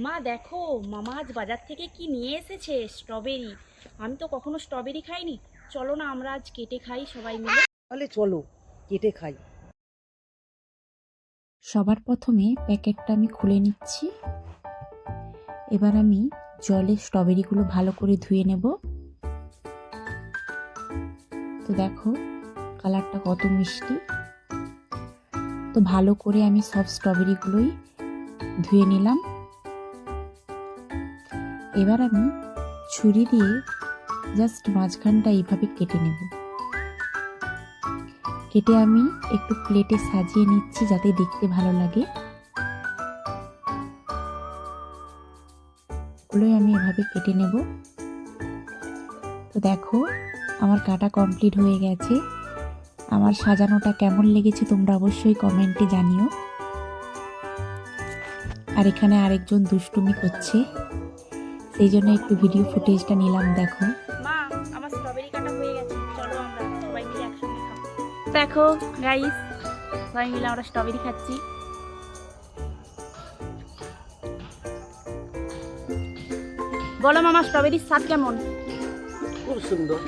মা দেখো, মামা আজ বাজার থেকে কি নিয়ে এসেছে, স্ট্রবেরি। আমি তো কখনো স্ট্রবেরি খাইনি। চলো না আমরা আজ কেটে খাই সবাই মিলে। তাহলে চলো কেটে খাই। সবার প্রথমে প্যাকেটটা আমি খুলে নিচ্ছি। এবার আমি জলে স্ট্রবেরিগুলো ভালো করে ধুয়ে নেব। তো দেখো কালারটা কত মিষ্টি। তো ভালো করে আমি সব স্ট্রবেরিগুলোই ধুয়ে নিলাম। এবার আমি ছুরি দিয়ে জাস্ট মাঝখানটা এইভাবে কেটে নেব। কেটে আমি একটু প্লেটে সাজিয়ে নিচ্ছি যাতে দেখতে ভালো লাগে। গুলোই আমি এভাবে কেটে নেব। তো দেখো আমার কাটা কমপ্লিট হয়ে গেছে। আমার সাজানোটা কেমন লেগেছে তোমরা অবশ্যই কমেন্টে জানিও। আর এখানে আরেকজন দুষ্টুমি করছে, সেই জন্য একটু ভিডিও ফুটেজটা নিলাম। দেখো মা, আমার স্ট্রবেরি কাটা হয়ে গেছে, চলো আমরা সবাই মিলে একসঙ্গে খাবো। দেখো গাইস, সবাই মিলে আমরা স্ট্রবেরি খাচ্ছি। বলো মামা, স্ট্রবেরির স্বাদ কেমন? খুব সুন্দর।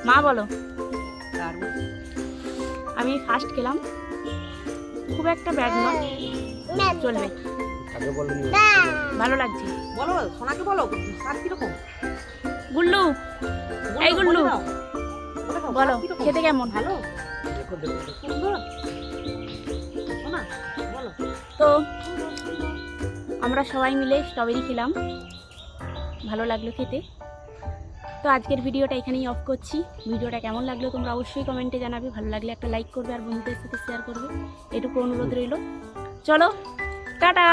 মা বলো। দারুণ। আমি ফার্স্ট খেলাম, খুব একটা ব্যাড নয়, চলবে, আগে বলো ভালো লাগছে। বলো সোনাকে বলো স্বাদ কিরকম। গুল্লু, এই গুল্লু বলো স্বাদ কিরকম? খেতে কেমন? ভালো। দেখো দেখো সুন্দর। সোনা বলো। তো আমরা সবাই মিলে স্ট্রবেরি খেলাম, ভালো লাগলো খেতে। তো আজকের ভিডিওটা এখানেই অফ করছি। ভিডিওটা কেমন লাগলো তোমরা অবশ্যই কমেন্টে জানাবে। ভালো লাগলে একটা লাইক করবে আর বন্ধুদের সাথে শেয়ার করবে, এটুকু অনুরোধ রইল। চলো টাটা।